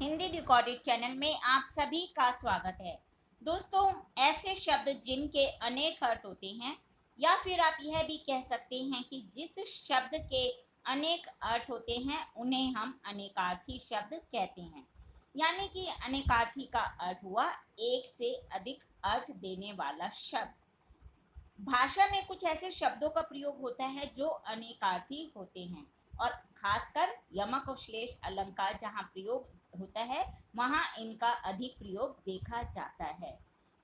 Hindi decoded channel में आप सभी का स्वागत है। दोस्तों, ऐसे शब्द जिनके अनेक अर्थ होते हैं या फिर आप यह भी कह सकते हैं कि जिस शब्द के अनेक अर्थ होते हैं उन्हें हम अनेकार्थी शब्द कहते हैं। यानी कि अनेकार्थी का अर्थ हुआ एक से अधिक अर्थ देने वाला शब्द। भाषा में कुछ ऐसे शब्दों का प्रयोग होता है जो अनेकार्थी होते हैं और खासकर यमक और श्लेष अलंकार जहाँ प्रयोग होता है वहाँ इनका अधिक प्रयोग देखा जाता है।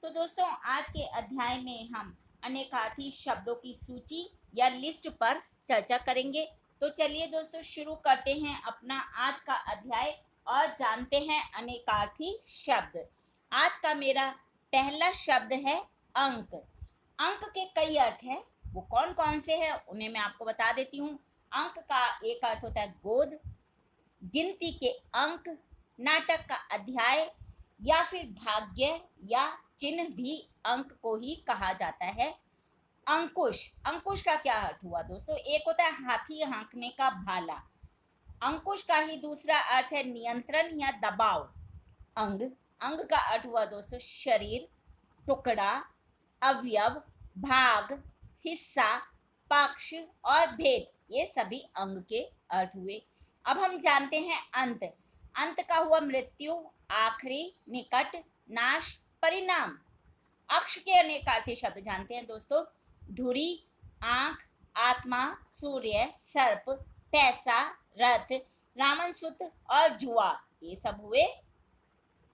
तो दोस्तों, आज के अध्याय में हम अनेकार्थी शब्दों की सूची या लिस्ट पर चर्चा करेंगे। तो चलिए दोस्तों, शुरू करते हैं अपना आज का अध्याय और जानते हैं अनेकार्थी शब्द। आज का मेरा पहला शब्द है अंक। अंक के कई अर्थ हैं, वो कौन कौन से हैं उन्हें मैं आपको बता देती हूँ। अंक का एक अर्थ होता है गोद, गिनती के अंक, नाटक का अध्याय या फिर भाग्य या चिन्ह भी अंक को ही कहा जाता है। अंकुश, अंकुश का क्या अर्थ हुआ दोस्तों? एक होता है हाथी हाँकने का भाला। अंकुश का ही दूसरा अर्थ है नियंत्रण या दबाव। अंग, अंग का अर्थ हुआ दोस्तों शरीर, टुकड़ा, अवयव, भाग, हिस्सा, पक्ष और भेद, ये सभी अंग के अर्थ हुए। अब हम जानते हैं अंत। अंत का हुआ मृत्यु, आखिरी, निकट, नाश, परिणाम। अक्ष के अनेकार्थी शब्द जानते हैं दोस्तों। धुरी, आंख, आत्मा, सूर्य, सर्प, पैसा, रथ, रामन सुत और जुआ, ये सब हुए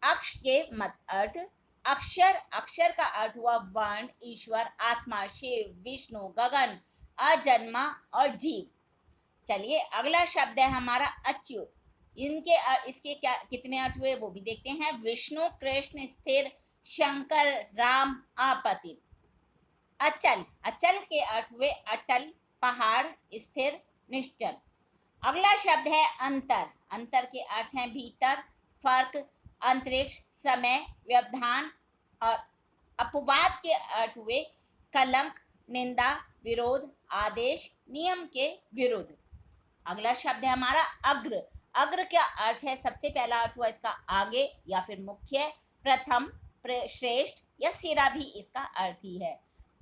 अक्ष के मत अर्थ। अक्षर, अक्षर का अर्थ हुआ वर्ण, ईश्वर, आत्मा, शिव, विष्णु, गगन, अजन्मा और जीव। चलिए अगला शब्द है हमारा अच्युत। इसके क्या कितने अर्थ हुए वो भी देखते हैं। विष्णु, कृष्ण, स्थिर, शंकर, राम, आपतित। अचल, अचल के अर्थ हुए अटल, पहाड़, स्थिर, निश्चल। अगला शब्द है अंतर। अंतर के अर्थ हैं भीतर, फर्क, अंतरिक्ष, समय, व्यवधान और अपवाद के अर्थ हुए कलंक, निंदा, विरोध, आदेश, नियम के विरुद्ध। अगला शब्द है हमारा अग्र। अग्र क्या अर्थ है? सबसे पहला अर्थ हुआ इसका आगे या फिर मुख्य, प्रथम, श्रेष्ठ या सिरा भी इसका अर्थ ही है।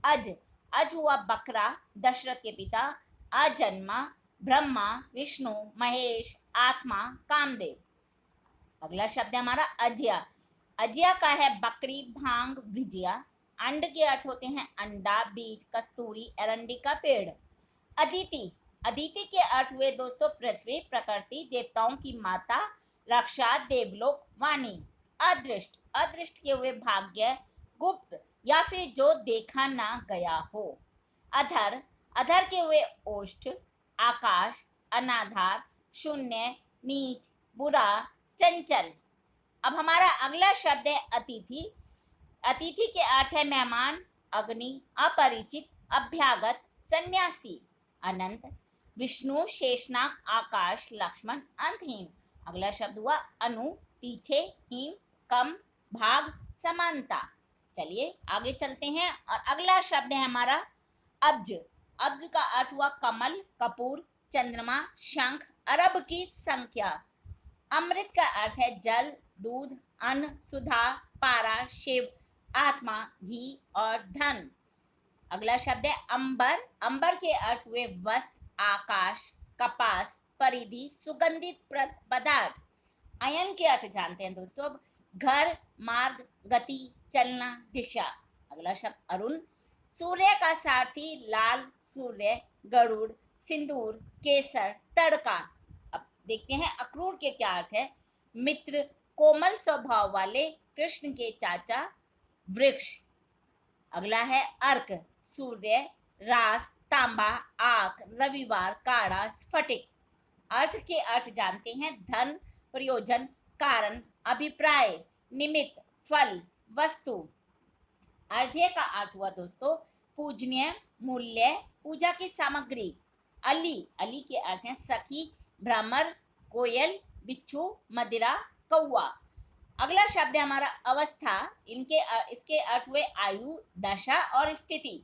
अज, अज हुआ बकरा, दशरथ के पिता, अजन्मा, ब्रह्मा, विष्णु, महेश, आत्मा, कामदेव। अगला शब्द है हमारा अज्या। अज्या का है बकरी, भांग, विजया। अंड के अर्थ होते हैं अंडा, बीज, कस्तूरी, एरंडी का पेड़। अदिति, अदिति के अर्थ हुए दोस्तों पृथ्वी, प्रकृति, देवताओं की माता, रक्षा, देवलोक, वाणी। अदृष्ट, अदृष्ट के हुए भाग्य, गुप्त या फिर जो देखा ना गया हो। अधर, अधर के हुए ओष्ठ, आकाश, अनाधार, शून्य, नीच, बुरा, चंचल। अब हमारा अगला शब्द है अतिथि। अतिथि के अर्थ है मेहमान, अग्नि, अपरिचित, अभ्यागत, सन्यासी। अनंत, विष्णु, शेषनाग, आकाश, लक्ष्मण, अंतहीन। अगला शब्द हुआ अनु, पीछे, हीन, कम, भाग, समानता। चलिए आगे चलते हैं और अगला शब्द है हमारा अब्ज। अब्ज का अर्थ हुआ कमल, कपूर, चंद्रमा, शंख, अरब की संख्या। अमृत का अर्थ है जल, दूध, अन्न, सुधा, पारा, शिव, आत्मा, घी और धन। अगला शब्द है अंबर। अंबर के अर्थ हुए वस्त्र, आकाश, कपास, परिधि, सुगंधित पदार्थ। अयन के अर्थ जानते हैं दोस्तों। अब घर, मार्ग, गति, चलना, दिशा। अगला शब्द अरुण। सूर्य का सारथी, लाल सूर्य, गरुड़, सिंदूर, केसर, तड़का। अब देखते हैं अक्रूर के क्या अर्थ है। मित्र, कोमल स्वभाव वाले, कृष्ण के चाचा, वृक्ष। अगला है अर्क। सूर्य, रास, तांबा, आंख, रविवार, काड़ा, स्फटिक। अर्थ के अर्थ जानते हैं धन, प्रयोजन, कारण, अभिप्राय, निमित्त, फल, वस्तु। अर्ध्य का अर्थ हुआ दोस्तों पूजनीय, मूल्य, पूजा की सामग्री। अली, अली के अर्थ हैं सखी, भ्रमर, कोयल, बिच्छू, मदिरा, कौआ। अगला शब्द है हमारा अवस्था। इसके अर्थ हुए आयु, दशा और स्थिति।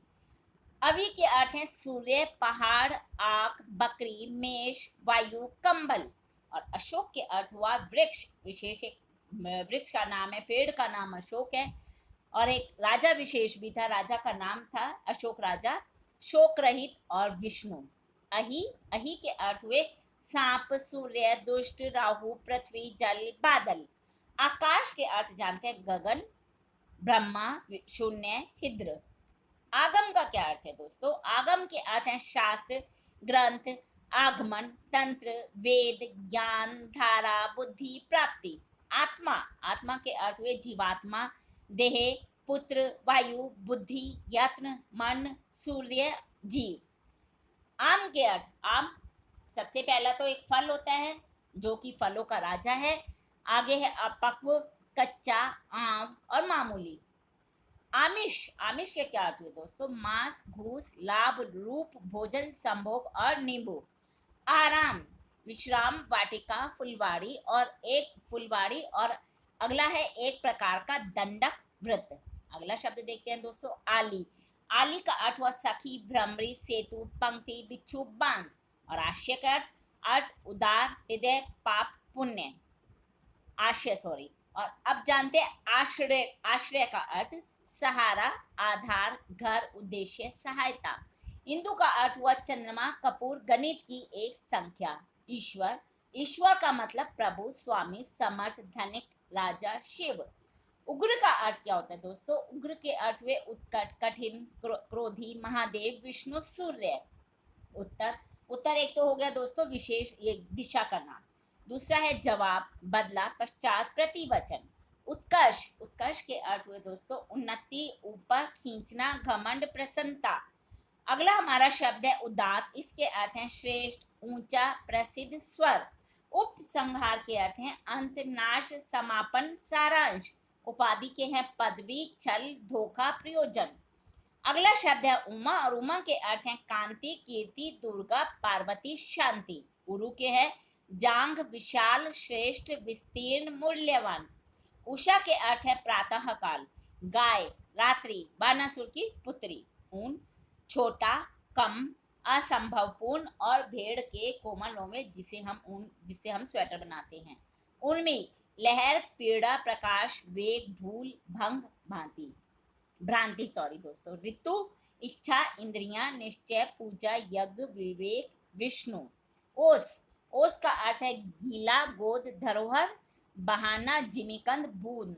अवि के अर्थ हैं सूर्य, पहाड़, आग, बकरी, मेष, वायु, कंबल। और अशोक के अर्थ हुआ वृक्ष, विशेष एक वृक्ष का नाम है, पेड़ का नाम अशोक है। और एक राजा विशेष भी था, राजा का नाम था अशोक राजा, शोक रहित और विष्णु। अहि, अहि के अर्थ हुए सांप, सूर्य, दुष्ट, राहु, पृथ्वी, जल, बादल। आकाश के अर्थ जानते हैं, गगन, ब्रह्मा, शून्य, छिद्र। आगम का क्या अर्थ है दोस्तों? आगम के अर्थ है शास्त्र, ग्रंथ, आगमन, तंत्र, वेद, ज्ञान, धारा, बुद्धि, प्राप्ति। आत्मा, आत्मा के अर्थ हुए जीवात्मा, देह, पुत्र, वायु, बुद्धि, यत्न, मन, सूर्य, जीव। आम के अर्थ, आम सबसे पहला तो एक फल होता है जो कि फलों का राजा है। आगे है अपक्व, कच्चा, आम और मामूली। आमिष, आमिष के क्या अर्थ हुए दोस्तों? मांस, घूस, लाभ, रूप, भोजन, संभोग और नींबू। आराम, विश्राम, वाटिका, फुलवाड़ी और एक फुलवाड़ी। और अगला है एक प्रकार का दंडक वृत्त। अगला शब्द देखते हैं दोस्तों, आली। आली का अर्थ हुआ सखी, भ्रमरी, सेतु, पंक्ति, बिच्छू, बांध। और आश्रय का अर्थ उदार, हृदय, पाप, पुण्य, आश्रय सॉरी। और अब जानते हैं आश्रय, आश्रय का अर्थ सहारा, आधार, घर, उद्देश्य, सहायता। इंदु का अर्थ हुआ चंद्रमा, कपूर, गणित की एक संख्या। ईश्वर, ईश्वर का मतलब प्रभु, स्वामी, समर्थ, धनिक, राजा, शिव। उग्र का अर्थ क्या होता है दोस्तों? उग्र के अर्थ हुए उत्कट, कठिन, क्रोधी, महादेव, विष्णु, सूर्य। उत्तर, उत्तर एक तो हो गया दोस्तों विशेष, ये दिशा का नाम। दूसरा है जवाब, बदला, पश्चात, प्रतिवचन। उत्कर्ष, उत्कर्ष के अर्थ हुए दोस्तों उन्नति, ऊपर, खींचना, घमंड, प्रसन्नता। अगला हमारा शब्द है उदात्त। इसके अर्थ हैं श्रेष्ठ, ऊंचा, प्रसिद्ध, स्वर। उपसंहार के अर्थ हैं अंत, नाश, समापन, सारांश। उपाधि के हैं पदवी, छल, धोखा, प्रयोजन। अगला शब्द है उमा, और उमा के अर्थ हैं कांति, कीर्ति, दुर्गा, पार्वती, शांति। उरु के है जांग, विशाल, श्रेष्ठ, विस्तीर्ण, मूल्यवान। उषा के अर्थ है प्रातः काल, गाय, रात्रि, बानासुर की पुत्री। ऊन, छोटा, कम, असंभवपूर्ण और भेड़ के कोमल में जिससे हम स्वेटर बनाते हैं। उर्मी, लहर, पीड़ा, प्रकाश, वेग, भूल, भंग, भांति, भ्रांति सॉरी दोस्तों। ऋतु, इच्छा, इंद्रियां, निश्चय, पूजा, यज्ञ, विवेक, विष्णु। ओस, ओस का अर्थ है गीला, गोद, धरोहर, बहाना, जिमीकंद, बूंद।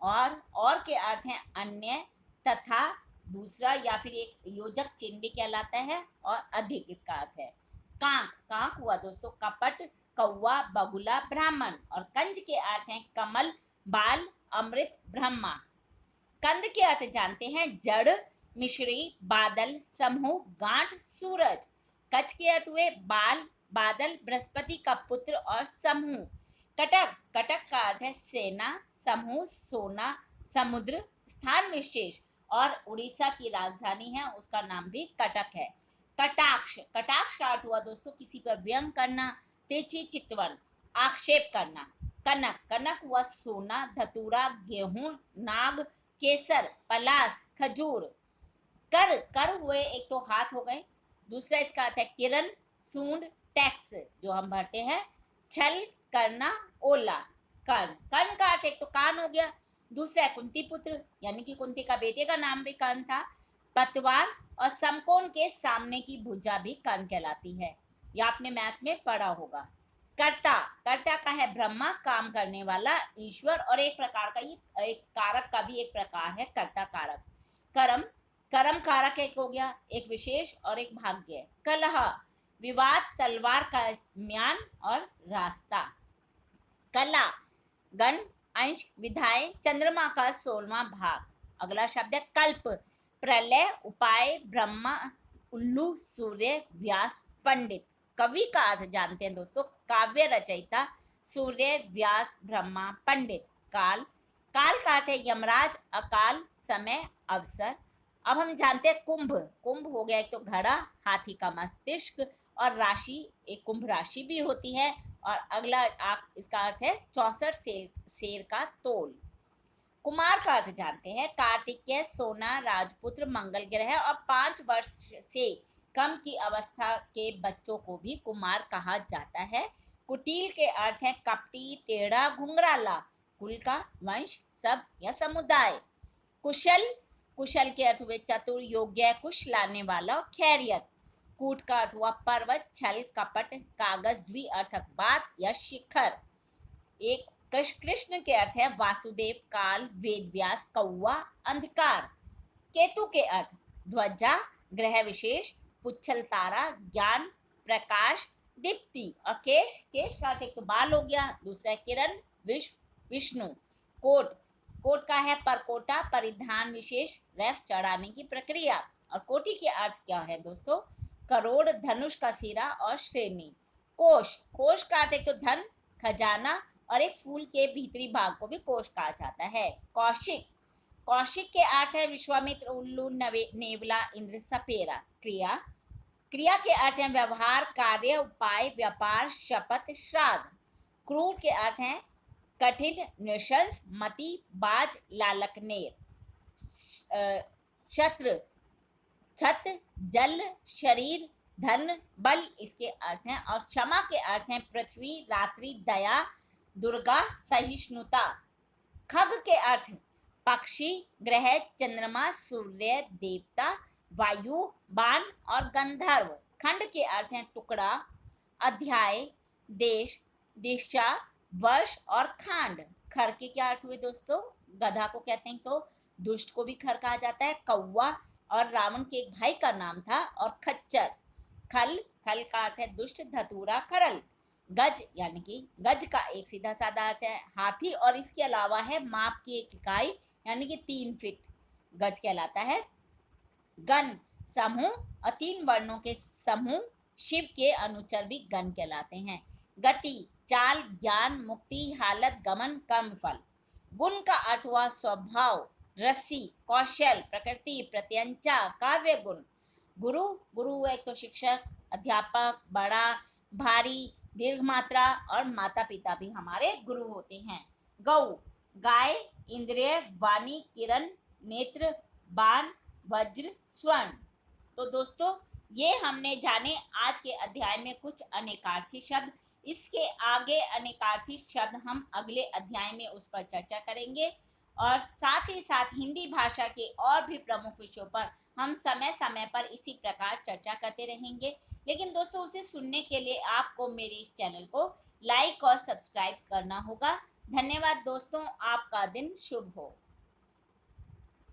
और के अर्थ है अन्य, तथा, दूसरा या फिर एक योजक चिन्ह भी कहलाता है, और अधिक इसका अर्थ है। कांक, कांक हुआ दोस्तों कपट, कौवा, बगुला, ब्राह्मण। और कंज के अर्थ हैं कमल, बाल, अमृत, ब्रह्मा। कंद के अर्थ जानते हैं जड़, मिश्री, बादल, समूह, गांठ, सूरज। कच्छ के अर्थ हुए बाल, बादल, बृहस्पति का पुत्र और समूह। कटक, कटक का अर्थ है सेना, समूह, सोना, समुद्र, स्थान विशेष। और उड़ीसा की राजधानी है, उसका नाम भी कटक है। कटाक्ष, कटाक्ष का अर्थ हुआ दोस्तों किसी पर व्यंग करना, तिरछी चितवन, आक्षेप करना। कनक, कनक हुआ सोना, धतूरा, गेहूं, नाग, केसर, पलास, खजूर। कर, कर हुए एक तो हाथ हो गए, दूसरा इसका अर्थ है किरण, सूंड, टैक्स जो हम भरते हैं। छल करना, ओला। कर्ण, कर्ण का अर्थ एक तो कान हो गया, दूसरा है कुंती पुत्र, यानी कि कुंती का बेटे का नाम भी कर्ण था। पतवार, और समकोण के सामने की भुजा भी कर्ण कहलाती है, यह आपने मैथ्स में पढ़ा होगा। कर्ता, कर्ता का है ब्रह्मा, काम करने वाला, ईश्वर। और एक प्रकार का ये एक कारक का भी एक प्रकार है कर्ता कारक। कर्म, कर्म कारक एक हो गया, एक विशेष और एक भाग्य। कलह, विवाद, तलवार का म्यान और रास्ता। कला, गण, अंश, विधाएं, चंद्रमा का 16वां भाग। अगला शब्द है कल्प, प्रलय, उपाय, ब्रह्मा, उल्लू, सूर्य, व्यास, पंडित। कवि का अर्थ जानते हैं दोस्तों, काव्य रचयिता, सूर्य, व्यास, ब्रह्मा, पंडित। काल, काल का अर्थ है यमराज, अकाल, समय, अवसर। अब हम जानते हैं कुंभ, कुंभ हो गया एक तो घड़ा, हाथी का मस्तिष्क, और राशि, एक कुंभ राशि भी होती है। और अगला इसका अर्थ है 64 शेर का तोल। कुमार का अर्थ जानते हैं कार्तिकेय, सोना, राजपुत्र, मंगल ग्रह। और 5 वर्ष से कम की अवस्था के बच्चों को भी कुमार कहा जाता है। कुटिल के अर्थ है कपटी, टेढ़ा, घुंघराला। कुल का वंश, सब या समुदाय। कुशल, कुशल के अर्थ हुए चतुर, योग्य, कुश लाने वाला और खैरियत। कूट का अर्थ हुआ पर्वत, छल, कपट, कागज, द्विअर्थक बात या शिखर। एक कृष्ण के अर्थ है वासुदेव, काल, वेद व्यास, कौआ, अंधकार। केतु के अर्थ ध्वजा, ग्रह विशेष, पुच्छल तारा, ज्ञान, प्रकाश, दीप्ति। और केश, केश का अर्थ एक तो बाल हो गया, दूसरा किरण, विष्णु। कोट, कोट का है परकोटा, परिधान विशेष, रैफ चढ़ाने की प्रक्रिया। और कोटि के अर्थ क्या है दोस्तों? करोड़, धनुष का सिरा और श्रेणी। कोश, कोश का अर्थ एक तो धन, खजाना और एक फूल के भीतरी भाग को भी कोश कहा जाता है। कौशिक, कौशिक के अर्थ है विश्वामित्र, उल्लू, नेवला, इंद्र, सपेरा। क्रिया, क्रिया के अर्थ है व्यवहार, कार्य, उपाय, व्यापार, शपथ, श्राद्ध। क्रूर के अर्थ है कठिन, नृशंस, मति, बाज, लालकनेर। शत्र, छत, जल, शरीर, धन, बल इसके अर्थ हैं। और क्षमा के अर्थ हैं पृथ्वी, रात्रि, दया, दुर्गा, सहिष्णुता। खग के अर्थ पक्षी, ग्रह, चंद्रमा, सूर्य, देवता, वायु, बाण और गंधर्व। खंड के अर्थ हैं टुकड़ा, अध्याय, देश, दिशा, वर्ष और खांड। खर के क्या अर्थ हुए दोस्तों? गधा को कहते हैं तो दुष्ट को भी खर कहा जाता है। कौवा और रावण के एक भाई का नाम था। और खच्चर। खल, खल का अर्थ है दुष्ट, धतूरा, खरल। गज यानी कि गज का एक सीधा साधा अर्थ है हाथी, और इसके अलावा है माप की एक इकाई यानी कि 3 फीट गज कहलाता है। गण, समूह और 3 वर्णों के समूह, शिव के अनुचर भी गण कहलाते हैं। गति, चाल, ज्ञान, मुक्ति, हालत, गमन, कर्मफल। गुण का अर्थ हुआ स्वभाव, रसी, कौशल, प्रकृति, प्रत्यंचा, काव्य गुण। गुरु, गुरु एक तो शिक्षक, अध्यापक, बड़ा, भारी, दीर्घ मात्रा और माता पिता भी हमारे गुरु होते हैं। गौ, गाय, इंद्रिय, वाणी, किरण, नेत्र, बाण, वज्र, स्वर्ण। तो दोस्तों ये हमने जाने आज के अध्याय में कुछ अनेकार्थी शब्द। इसके आगे अनेकार्थी शब्द हम अगले अध्याय में उस पर चर्चा करेंगे, और साथ ही साथ हिंदी भाषा के और भी प्रमुख विषयों पर हम समय समय पर इसी प्रकार चर्चा करते रहेंगे। लेकिन दोस्तों उसे सुनने के लिए आपको मेरे इस चैनल को लाइक और सब्सक्राइब करना होगा। धन्यवाद दोस्तों, आपका दिन शुभ हो।